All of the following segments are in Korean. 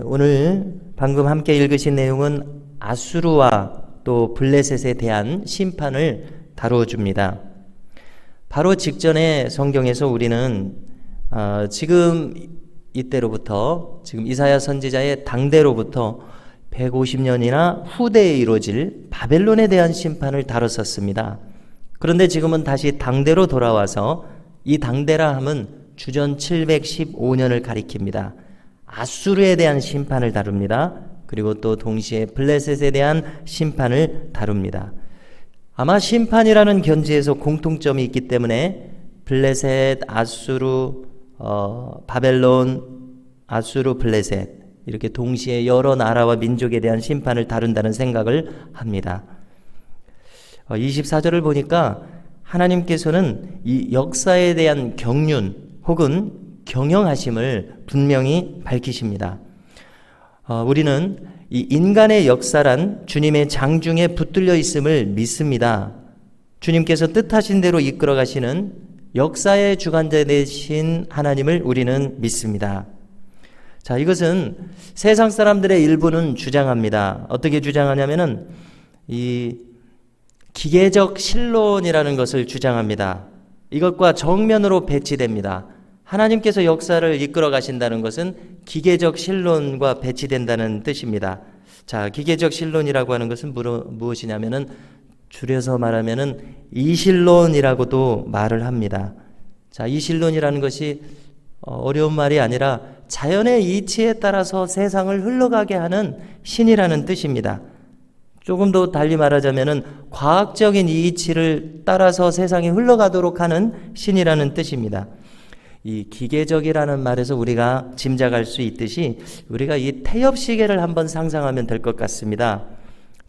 오늘 방금 함께 읽으신 내용은 아수르와 또 블레셋에 대한 심판을 다루어 줍니다. 바로 직전에 성경에서 우리는 지금 이때로부터 지금 이사야 선지자의 당대로부터 150년이나 후대에 이루어질 바벨론에 대한 심판을 다뤘었습니다. 그런데 지금은 다시 당대로 돌아와서 이 당대라 함은 주전 715년을 가리킵니다. 아수르에 대한 심판을 다룹니다. 그리고 또 동시에 블레셋에 대한 심판을 다룹니다. 아마 심판이라는 견지에서 공통점이 있기 때문에 블레셋, 아수르, 바벨론, 아수르, 블레셋 이렇게 동시에 여러 나라와 민족에 대한 심판을 다룬다는 생각을 합니다. 24절을 보니까 하나님께서는 이 역사에 대한 경륜 혹은 경영하심을 분명히 밝히십니다. 우리는 이 인간의 역사란 주님의 장중에 붙들려 있음을 믿습니다. 주님께서 뜻하신 대로 이끌어 가시는 역사의 주관자 되신 하나님을 우리는 믿습니다. 자, 이것은 세상 사람들의 일부는 주장합니다. 어떻게 주장하냐면은 이 기계적 신론이라는 것을 주장합니다. 이것과 정면으로 배치됩니다. 하나님께서 역사를 이끌어 가신다는 것은 기계적 신론과 배치된다는 뜻입니다. 자, 기계적 신론이라고 하는 것은 무엇이냐면은 줄여서 말하면은 이신론이라고도 말을 합니다. 자, 이신론이라는 것이 어려운 말이 아니라 자연의 이치에 따라서 세상을 흘러가게 하는 신이라는 뜻입니다. 조금 더 달리 말하자면은 과학적인 이치를 따라서 세상이 흘러가도록 하는 신이라는 뜻입니다. 이 기계적이라는 말에서 우리가 짐작할 수 있듯이 우리가 이 태엽시계를 한번 상상하면 될 것 같습니다.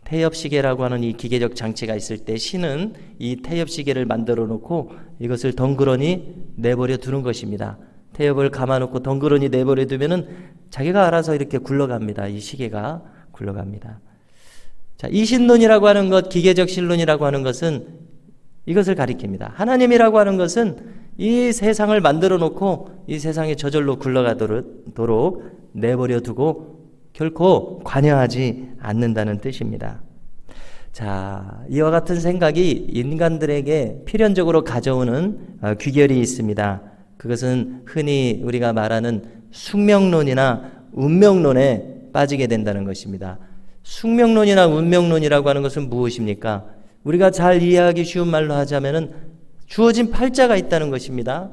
태엽시계라고 하는 이 기계적 장치가 있을 때 신은 이 태엽시계를 만들어 놓고 이것을 덩그러니 내버려 두는 것입니다. 태엽을 감아놓고 덩그러니 내버려 두면은 자기가 알아서 이렇게 굴러갑니다. 이 시계가 굴러갑니다. 자, 이신론이라고 하는 것, 기계적 신론이라고 하는 것은 이것을 가리킵니다. 하나님이라고 하는 것은 이 세상을 만들어 놓고 이 세상이 저절로 굴러가도록 내버려 두고 결코 관여하지 않는다는 뜻입니다. 자, 이와 같은 생각이 인간들에게 필연적으로 가져오는 귀결이 있습니다. 그것은 흔히 우리가 말하는 숙명론이나 운명론에 빠지게 된다는 것입니다. 숙명론이나 운명론이라고 하는 것은 무엇입니까? 우리가 잘 이해하기 쉬운 말로 하자면은 주어진 팔자가 있다는 것입니다.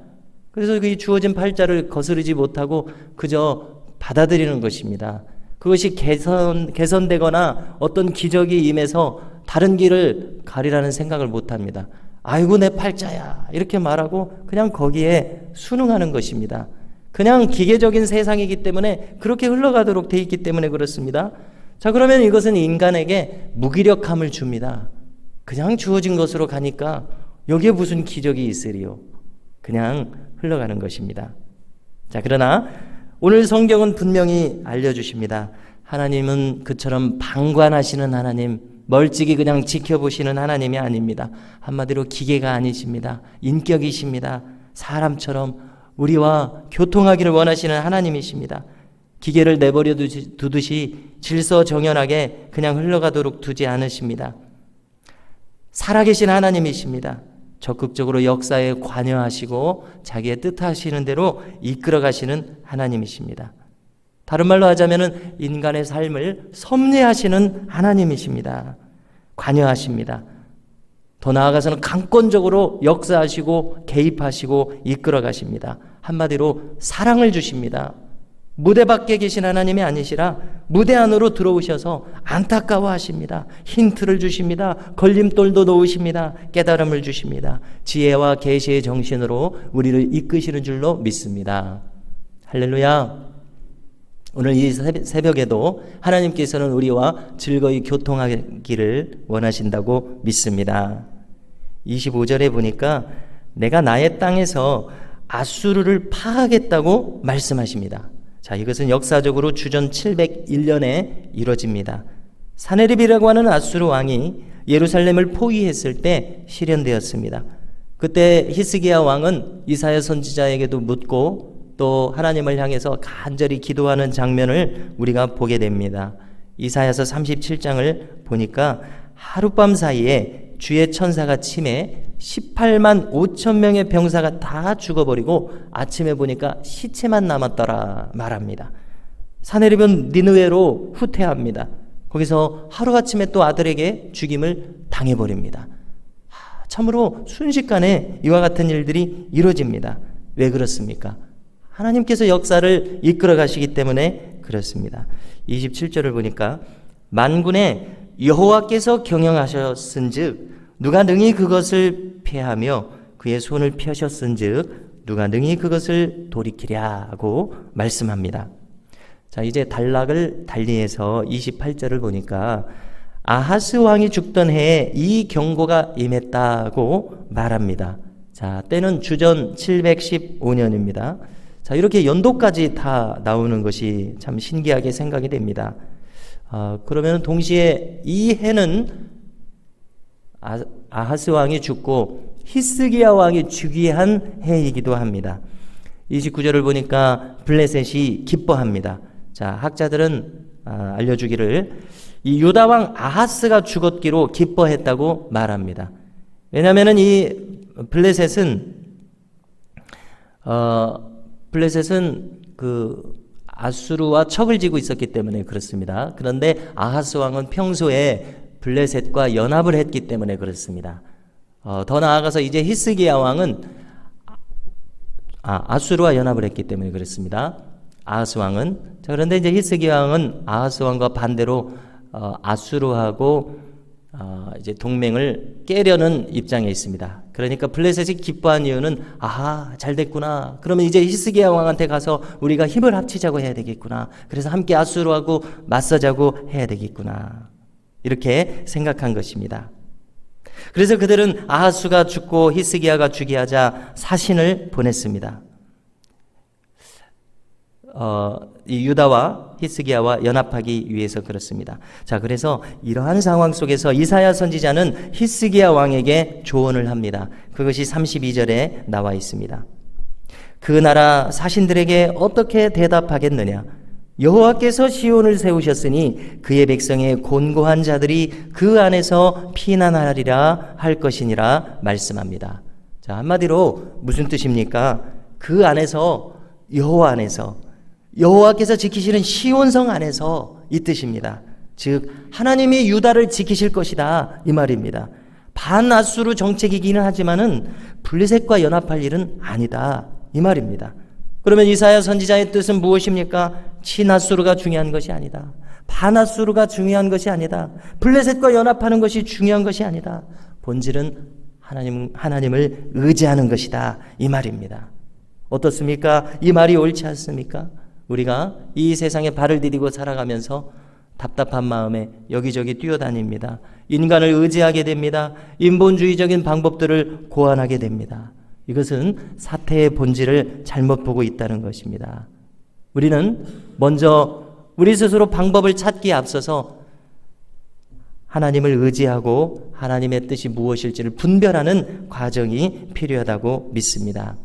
그래서 그 주어진 팔자를 거스르지 못하고 그저 받아들이는 것입니다. 그것이 개선되거나 어떤 기적이 임해서 다른 길을 가리라는 생각을 못합니다. 아이고 내 팔자야 이렇게 말하고 그냥 거기에 순응하는 것입니다. 그냥 기계적인 세상이기 때문에 그렇게 흘러가도록 돼 있기 때문에 그렇습니다. 자, 그러면 이것은 인간에게 무기력함을 줍니다. 그냥 주어진 것으로 가니까 여기에 무슨 기적이 있으리요. 그냥 흘러가는 것입니다. 자, 그러나 오늘 성경은 분명히 알려주십니다. 하나님은 그처럼 방관하시는 하나님, 멀찍이 그냥 지켜보시는 하나님이 아닙니다. 한마디로 기계가 아니십니다. 인격이십니다. 사람처럼 우리와 교통하기를 원하시는 하나님이십니다. 기계를 내버려 두듯이 질서정연하게 그냥 흘러가도록 두지 않으십니다. 살아계신 하나님이십니다. 적극적으로 역사에 관여하시고 자기의 뜻하시는 대로 이끌어가시는 하나님이십니다. 다른 말로 하자면 인간의 삶을 섭리하시는 하나님이십니다. 관여하십니다. 더 나아가서는 강권적으로 역사하시고 개입하시고 이끌어가십니다. 한마디로 사랑을 주십니다. 무대 밖에 계신 하나님이 아니시라 무대 안으로 들어오셔서 안타까워하십니다. 힌트를 주십니다. 걸림돌도 놓으십니다. 깨달음을 주십니다. 지혜와 계시의 정신으로 우리를 이끄시는 줄로 믿습니다. 할렐루야. 오늘 이 새벽에도 하나님께서는 우리와 즐거이 교통하기를 원하신다고 믿습니다. 25절에 보니까 내가 나의 땅에서 아수르를 파하겠다고 말씀하십니다. 자, 이것은 역사적으로 주전 701년에 이루어집니다. 사네립이라고 하는 아수르 왕이 예루살렘을 포위했을 때 실현되었습니다. 그때 히스기야 왕은 이사야 선지자에게도 묻고 또 하나님을 향해서 간절히 기도하는 장면을 우리가 보게 됩니다. 이사야서 37장을 보니까 하룻밤 사이에 주의 천사가 침해 18만 5천 명의 병사가 다 죽어버리고 아침에 보니까 시체만 남았더라 말합니다. 사내리온 니느웨로 후퇴합니다. 거기서 하루아침에 또 아들에게 죽임을 당해버립니다. 참으로 순식간에 이와 같은 일들이 이루어집니다. 왜 그렇습니까? 하나님께서 역사를 이끌어 가시기 때문에 그렇습니다. 27절을 보니까 만군의 여호와께서 경영하셨은즉 누가 능히 그것을 패하며 그의 손을 펴셨은즉 누가 능히 그것을 돌이키랴고 말씀합니다. 자, 이제 단락을 달리해서 28절을 보니까 아하스 왕이 죽던 해에 이 경고가 임했다고 말합니다. 자, 때는 주전 715년입니다. 자, 이렇게 연도까지 다 나오는 것이 참 신기하게 생각이 됩니다. 그러면 동시에 이 해는 아하스 왕이 죽고 히스기야 왕이 즉위한 해이기도 합니다. 29절을 보니까 블레셋이 기뻐합니다. 자, 학자들은 알려주기를 이 유다 왕 아하스가 죽었기로 기뻐했다고 말합니다. 왜냐하면 이 블레셋은 그 아수르와 척을 지고 있었기 때문에 그렇습니다. 그런데 아하스 왕은 평소에 블레셋과 연합을 했기 때문에 그렇습니다. 더 나아가서 이제 히스기야 왕은 아수르와 연합을 했기 때문에 그렇습니다. 아하스 왕은. 자, 그런데 이제 히스기야 왕은 아하스 왕과 반대로 아수르하고 이제 동맹을 깨려는 입장에 있습니다. 그러니까 블레셋이 기뻐한 이유는 잘 됐구나. 그러면 이제 히스기야 왕한테 가서 우리가 힘을 합치자고 해야 되겠구나. 그래서 함께 아수르하고 맞서자고 해야 되겠구나. 이렇게 생각한 것입니다. 그래서 그들은 아하수가 죽고 히스기야가 즉위하자 사신을 보냈습니다. 이 유다와 히스기야와 연합하기 위해서 그렇습니다. 자, 그래서 이러한 상황 속에서 이사야 선지자는 히스기야 왕에게 조언을 합니다. 그것이 32절에 나와 있습니다. 그 나라 사신들에게 어떻게 대답하겠느냐? 여호와께서 시온을 세우셨으니 그의 백성의 곤고한 자들이 그 안에서 피난하리라 할 것이니라 말씀합니다. 자, 한마디로 무슨 뜻입니까? 그 안에서, 여호와 안에서, 여호와께서 지키시는 시온성 안에서 이 뜻입니다. 즉 하나님이 유다를 지키실 것이다 이 말입니다. 반아수르 정책이기는 하지만은 블레셋과 연합할 일은 아니다 이 말입니다. 그러면 이사야 선지자의 뜻은 무엇입니까? 친아수르가 중요한 것이 아니다. 반아수르가 중요한 것이 아니다. 블레셋과 연합하는 것이 중요한 것이 아니다. 본질은 하나님을 의지하는 것이다 이 말입니다. 어떻습니까? 이 말이 옳지 않습니까? 우리가 이 세상에 발을 디디고 살아가면서 답답한 마음에 여기저기 뛰어다닙니다. 인간을 의지하게 됩니다. 인본주의적인 방법들을 고안하게 됩니다. 이것은 사태의 본질을 잘못 보고 있다는 것입니다. 우리는 먼저 우리 스스로 방법을 찾기에 앞서서 하나님을 의지하고 하나님의 뜻이 무엇일지를 분별하는 과정이 필요하다고 믿습니다.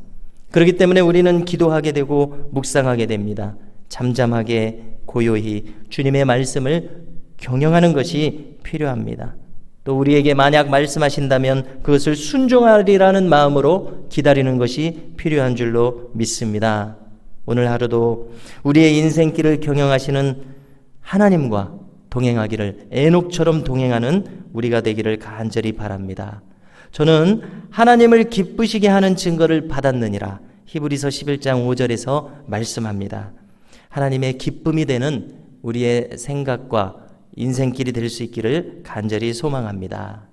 그렇기 때문에 우리는 기도하게 되고 묵상하게 됩니다. 잠잠하게 고요히 주님의 말씀을 경영하는 것이 필요합니다. 또 우리에게 만약 말씀하신다면 그것을 순종하리라는 마음으로 기다리는 것이 필요한 줄로 믿습니다. 오늘 하루도 우리의 인생길을 경영하시는 하나님과 동행하기를 에녹처럼 동행하는 우리가 되기를 간절히 바랍니다. 저는 하나님을 기쁘시게 하는 증거를 받았느니라 히브리서 11장 5절에서 말씀합니다. 하나님의 기쁨이 되는 우리의 생각과 인생길이 될 수 있기를 간절히 소망합니다.